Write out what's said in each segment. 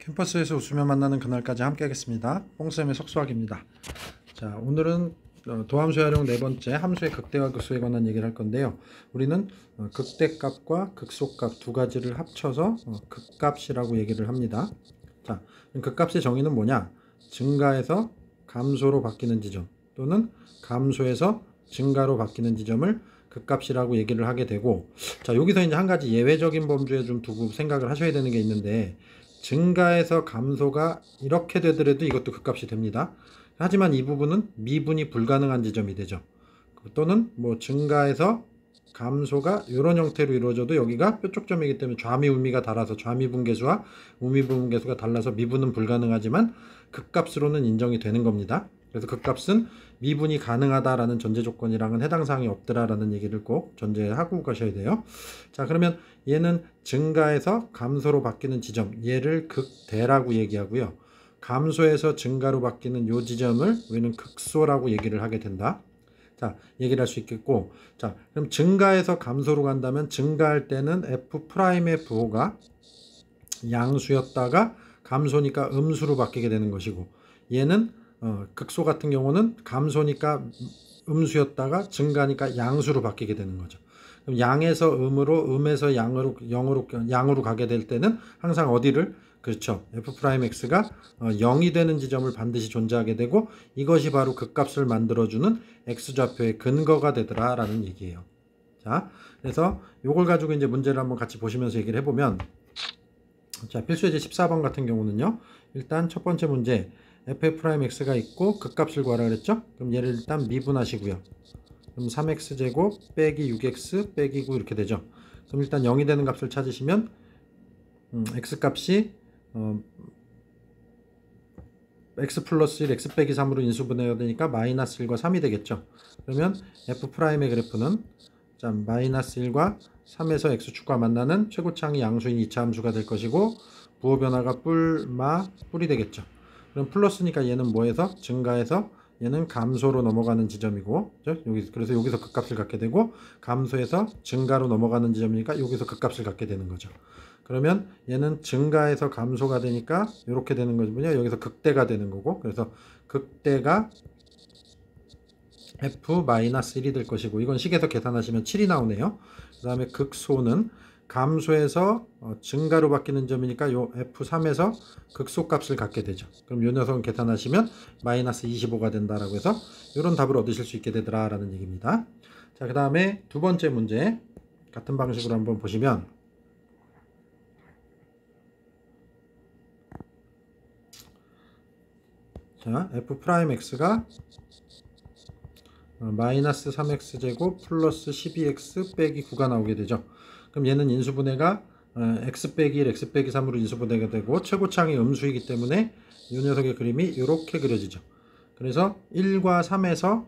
캠퍼스에서 웃으며 만나는 그날까지 함께 하겠습니다. 뽕쌤의 석수학입니다. 자, 오늘은 도함수의 활용 네 번째 함수의 극대와 극소에 관한 얘기를 할 건데요. 우리는 극대값과 극소값 두 가지를 합쳐서 극값이라고 얘기를 합니다. 자, 극값의 정의는 뭐냐? 증가해서 감소로 바뀌는 지점 또는 감소해서 증가로 바뀌는 지점을 극값이라고 얘기를 하게 되고, 자, 여기서 이제 한 가지 예외적인 범주에 좀 두고 생각을 하셔야 되는 게 있는데, 증가해서 감소가 이렇게 되더라도 이것도 극값이 됩니다. 하지만 이 부분은 미분이 불가능한 지점이 되죠. 또는 뭐 증가해서 감소가 이런 형태로 이루어져도 여기가 뾰족점이기 때문에 좌미우미가 달라서 좌미분계수와 우미분계수가 달라서 미분은 불가능하지만 극값으로는 인정이 되는 겁니다. 그래서 극값은 미분이 가능하다라는 전제 조건이랑은 해당 사항이 없더라라는 얘기를 꼭 전제하고 가셔야 돼요. 자, 그러면 얘는 증가해서 감소로 바뀌는 지점, 얘를 극대라고 얘기하고요. 감소해서 증가로 바뀌는 요 지점을 우리는 극소라고 얘기를 하게 된다. 자, 얘기를 할 수 있겠고, 자, 그럼 증가해서 감소로 간다면 증가할 때는 F'의 부호가 양수였다가 감소니까 음수로 바뀌게 되는 것이고, 얘는 극소 같은 경우는 감소니까 음수였다가 증가니까 양수로 바뀌게 되는 거죠. 그럼 양에서 음으로, 음에서 양으로 가게 될 때는 항상 어디를, 그렇죠, F'X가 0이 되는 지점을 반드시 존재하게 되고, 이것이 바로 극값을 만들어주는 X좌표의 근거가 되더라 라는 얘기예요. 자, 그래서 요걸 가지고 이제 문제를 한번 같이 보시면서 얘기를 해보면, 자, 필수예제 14번 같은 경우는요, 일단 첫 번째 문제 F'X가 있고 극값을 구하라 그랬죠? 그럼 얘를 일단 미분하시고요. 그럼 3x제곱 빼기 6x 빼기 9 이렇게 되죠. 그럼 일단 0이 되는 값을 찾으시면 x값이 x 플러스 1, x 빼기 3으로 인수분해가 되니까 마이너스 1과 3이 되겠죠. 그러면 F'의 그래프는 자, 마이너스 1과 3에서 x축과 만나는 최고차항이 양수인 2차 함수가 될 것이고, 부호 변화가 뿔이 되겠죠. 그럼 플러스니까 얘는 뭐해서? 증가해서 얘는 감소로 넘어가는 지점이고, 그래서 여기서 극값을 갖게 되고, 감소해서 증가로 넘어가는 지점이니까 여기서 극값을 갖게 되는 거죠. 그러면 얘는 증가해서 감소가 되니까 이렇게 되는 거거든요. 여기서 극대가 되는 거고, 그래서 극대가 F-1이 될 것이고, 이건 식에서 계산하시면 7이 나오네요. 그 다음에 극소는 감소해서 증가로 바뀌는 점이니까 요 F3에서 극소값을 갖게 되죠. 그럼 요 녀석은 계산하시면 마이너스 25가 된다라고 해서 이런 답을 얻으실 수 있게 되더라 라는 얘기입니다. 자, 그 다음에 두 번째 문제 같은 방식으로 한번 보시면, 자, F'X가 마이너스 3x제곱 플러스 12x 빼기 9가 나오게 되죠. 그럼 얘는 인수분해가 x 빼기 1, x 빼기 3으로 인수분해가 되고, 최고차항이 음수이기 때문에 이 녀석의 그림이 이렇게 그려지죠. 그래서 1과 3에서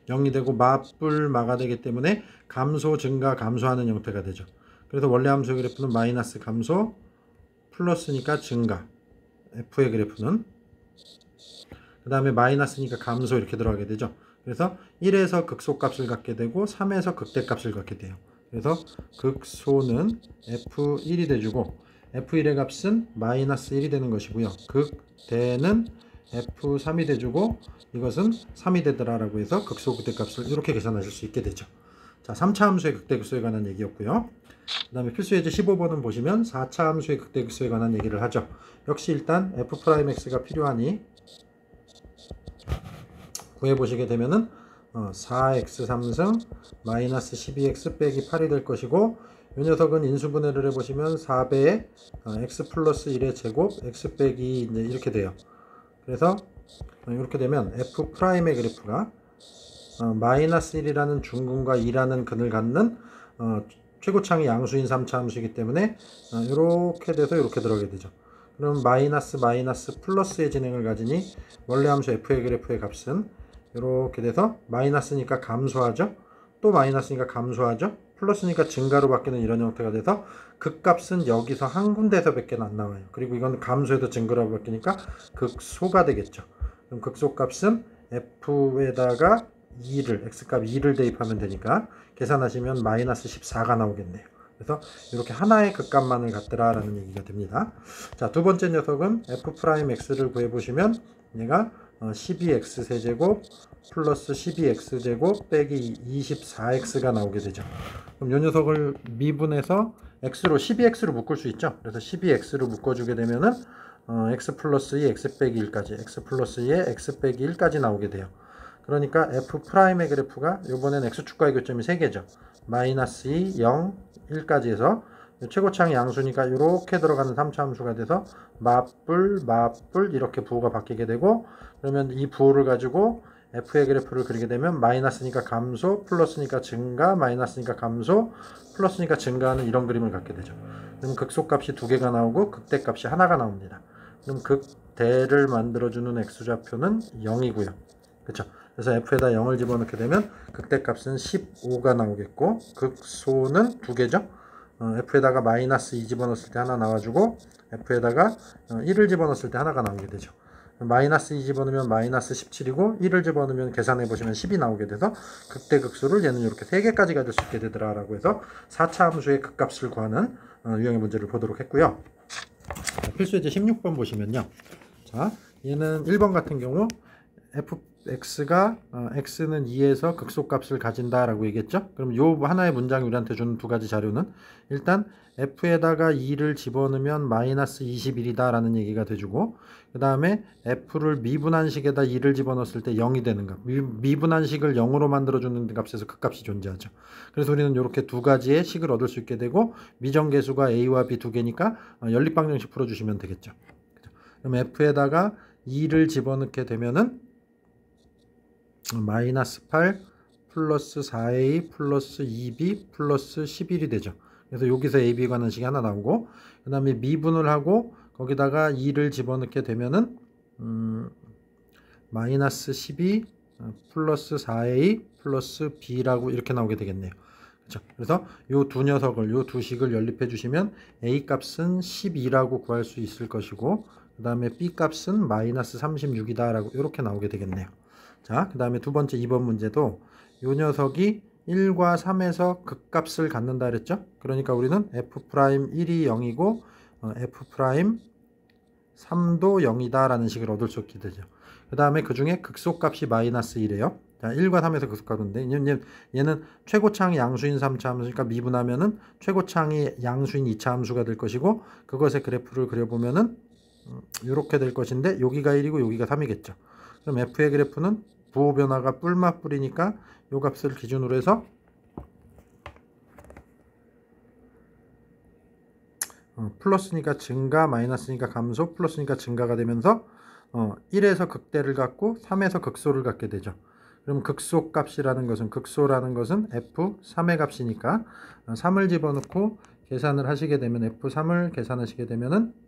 0이 되고 마가 되기 때문에 감소, 증가, 감소하는 형태가 되죠. 그래서 원래 함수의 그래프는 마이너스 감소 플러스니까 증가, F의 그래프는 그 다음에 마이너스니까 감소 이렇게 들어가게 되죠. 그래서 1에서 극소값을 갖게 되고 3에서 극대값을 갖게 돼요. 그래서 극소는 F1이 돼주고, F1의 값은 마이너스 1이 되는 것이고요. 극대는 F3이 돼주고, 이것은 3이 되더라 라고 해서 극소 극대값을 이렇게 계산하실 수 있게 되죠. 자, 3차 함수의 극대극소에 관한 얘기였고요. 그 다음에 필수예제 15번은 보시면 4차 함수의 극대극소에 관한 얘기를 하죠. 역시 일단 F'X가 필요하니 구해보시게 되면은 4x 3승 마이너스 12x 빼기 8이 될 것이고, 이 녀석은 인수분해를 해보시면 4배의 x 플러스 1의 제곱 x 빼기 2 이렇게 돼요. 그래서 이렇게 되면 F'의 그래프가 마이너스 1이라는 중근과 2라는 근을 갖는 최고차항이 양수인 3차 함수이기 때문에 이렇게 돼서 이렇게 들어가게 되죠. 그럼 마이너스 플러스의 진행을 가지니 원래 함수 F의 그래프의 값은 이렇게 돼서 마이너스니까 감소하죠. 또 마이너스니까 감소하죠. 플러스니까 증가로 바뀌는 이런 형태가 돼서 극값은 여기서 한 군데에서 밖에 안 나와요. 그리고 이건 감소해서 증가로 바뀌니까 극소가 되겠죠. 그럼 극소값은 F에다가 2를, X값 2를 대입하면 되니까 계산하시면 마이너스 14가 나오겠네요. 그래서 이렇게 하나의 극값만을 갖더라 라는 얘기가 됩니다. 자, 두 번째 녀석은 f'x를 구해보시면 얘가 12x 세제곱 플러스 12x제곱 빼기 24x가 나오게 되죠. 그럼 이 녀석을 미분해서 x로 12x로 묶을 수 있죠. 그래서 12x로 묶어주게 되면은 x 플러스 2 x 빼기 1까지 x 플러스 2에 x 빼기 1까지 나오게 돼요. 그러니까 f'의 그래프가 이번엔 x축과의 교점이 3개죠. 마이너스 2, 0, 1까지 해서 최고차항 양수니까 이렇게 들어가는 3차 함수가 돼서 맞불, 맞불 이렇게 부호가 바뀌게 되고, 그러면 이 부호를 가지고 f의 그래프를 그리게 되면 마이너스니까 감소, 플러스니까 증가, 마이너스니까 감소, 플러스니까 증가하는 이런 그림을 갖게 되죠. 그럼 극소값이 2개가 나오고 극대값이 하나가 나옵니다. 그럼 극대를 만들어주는 x좌표는 0이고요. 그렇죠? 그래서 f에다 0을 집어넣게 되면 극대값은 15가 나오겠고, 극소는 2개죠. f에다가 마이너스 2 집어넣었을 때 하나 나와주고, f에다가 1을 집어넣었을 때 하나가 나오게 되죠. 마이너스 2 집어넣으면 마이너스 17이고 1을 집어넣으면 계산해 보시면 10이 나오게 돼서 극대극소를 얘는 이렇게 3개까지 가질 수 있게 되더라 라고 해서 4차 함수의 극값을 구하는 유형의 문제를 보도록 했고요. 필수예제 16번 보시면요. 자, 얘는 1번 같은 경우 fx가 x는 2에서 극소값을 가진다 라고 얘기했죠. 그럼 요 하나의 문장이 우리한테 주는 두 가지 자료는 일단 f에다가 2를 집어넣으면 마이너스 21이다 라는 얘기가 돼주고, 그 다음에 f를 미분한식에다 2를 집어넣었을 때 0이 되는 값, 미분한식을 0으로 만들어주는 값에서 극값이 존재하죠. 그래서 우리는 이렇게 두 가지의 식을 얻을 수 있게 되고, 미정계수가 a와 b 두 개니까 연립방정식 풀어주시면 되겠죠. 그럼 f에다가 2를 집어넣게 되면은 마이너스 8 플러스 4a 플러스 2b 플러스 11이 되죠. 그래서 여기서 ab 관한식이 하나 나오고, 그 다음에 미분을 하고 거기다가 2를 집어넣게 되면은 마이너스 12 플러스 4a 플러스 b라고 이렇게 나오게 되겠네요. 그렇죠? 그래서 요 두 녀석을, 요 두 식을 연립해 주시면 a 값은 12라고 구할 수 있을 것이고, 그 다음에 b 값은 마이너스 36이다 라고 이렇게 나오게 되겠네요. 자, 그 다음에 두 번째 2번 문제도 요 녀석이 1과 3에서 극값을 갖는다 그랬죠. 그러니까 우리는 f'1이 0이고 f'3도 0이다 라는 식을 얻을 수 있게 되죠. 그 다음에 그 중에 극소값이 마이너스 1이에요. 자, 1과 3에서 극소값인데 얘는 최고차항 양수인 3차 함수니까 미분하면은 최고차항이 양수인 2차 함수가 될 것이고, 그것의 그래프를 그려보면은 이렇게 될 것인데 여기가 1이고 여기가 3이겠죠. 그럼 f의 그래프는 부호 변화가 뿔맛뿔이니까 요 값을 기준으로 해서 플러스니까 증가, 마이너스니까 감소, 플러스니까 증가가 되면서 1에서 극대를 갖고 3에서 극소를 갖게 되죠. 그럼 극소값이라는 것은, 극소라는 것은 f3의 값이니까 3을 집어넣고 계산을 하시게 되면, f3을 계산하시게 되면은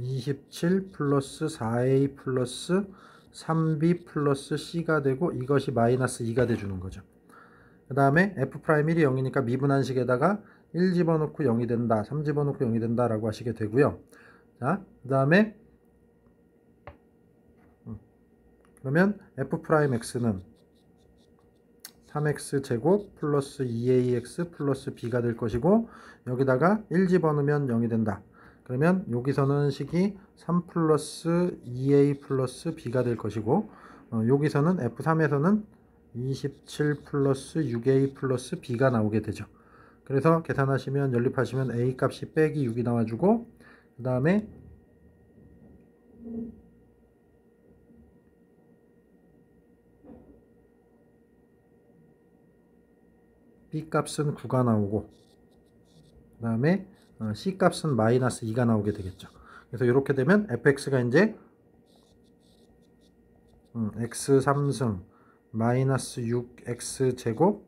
27 플러스 4a 플러스 3b 플러스 c가 되고, 이것이 마이너스 2가 돼주는 거죠. 그 다음에 f'1이 0이니까 미분한식에다가 1 집어넣고 0이 된다, 3 집어넣고 0이 된다 라고 하시게 되고요. 자, 그 다음에 그러면 f'x는 3x 제곱 플러스 2ax 플러스 b가 될 것이고, 여기다가 1 집어넣으면 0이 된다. 그러면 여기서는 식이 3 플러스 2a 플러스 b가 될 것이고, 여기서는 f3에서는 27 플러스 6a 플러스 b가 나오게 되죠. 그래서 계산하시면, 연립하시면 a 값이 빼기 6이 나와주고, 그 다음에 b 값은 9가 나오고, 그 다음에 c 값은 마이너스 2가 나오게 되겠죠. 그래서 이렇게 되면 fx가 이제 x 3승 마이너스 6x 제곱,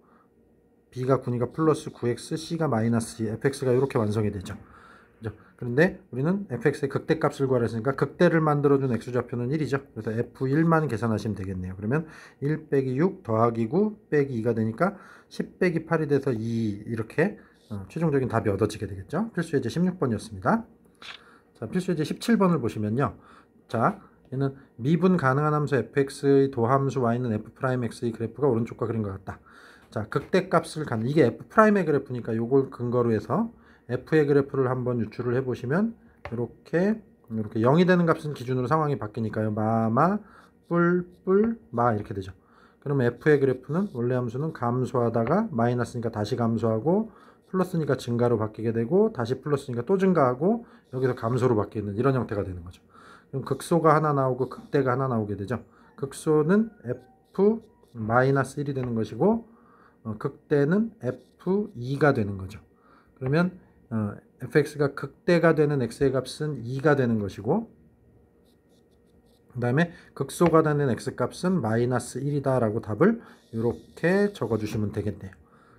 b가 9니까 플러스 9x, c가 마이너스 2, fx가 이렇게 완성이 되죠. 그죠? 그런데 우리는 fx의 극대값을 구하라 했으니까 극대를 만들어준 x좌표는 1이죠. 그래서 f1만 계산하시면 되겠네요. 그러면 1 빼기 6 더하기 9 빼기 2가 되니까 10 빼기 8이 돼서 2, 이렇게 최종적인 답이 얻어지게 되겠죠. 필수예제 16번이었습니다. 자, 필수예제 17번을 보시면요. 자, 얘는 미분 가능한 함수 fx의 도함수 y는 f'x의 그래프가 오른쪽과 그린 것 같다. 자, 극대값을 갖는 이게 f'의 그래프니까 요걸 근거로 해서 f의 그래프를 한번 유출을 해보시면 이렇게 0이 되는 값은 기준으로 상황이 바뀌니까요. 마마 뿔뿔 마 이렇게 되죠. 그러면 f의 그래프는 원래 함수는 감소하다가 마이너스니까 다시 감소하고 플러스니까 증가로 바뀌게 되고 다시 플러스니까 또 증가하고 여기서 감소로 바뀌는 이런 형태가 되는 거죠. 그럼 극소가 하나 나오고 극대가 하나 나오게 되죠. 극소는 f-1이 되는 것이고 극대는 f2가 되는 거죠. 그러면 fx가 극대가 되는 x의 값은 2가 되는 것이고 그 다음에 극소가 되는 x값은 마이너스 1이다 라고 답을 이렇게 적어주시면 되겠네요.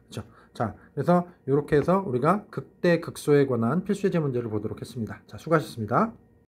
그렇죠? 자, 그래서 이렇게 해서 우리가 극대 극소에 관한 필수예제 문제를 보도록 했습니다. 자, 수고하셨습니다.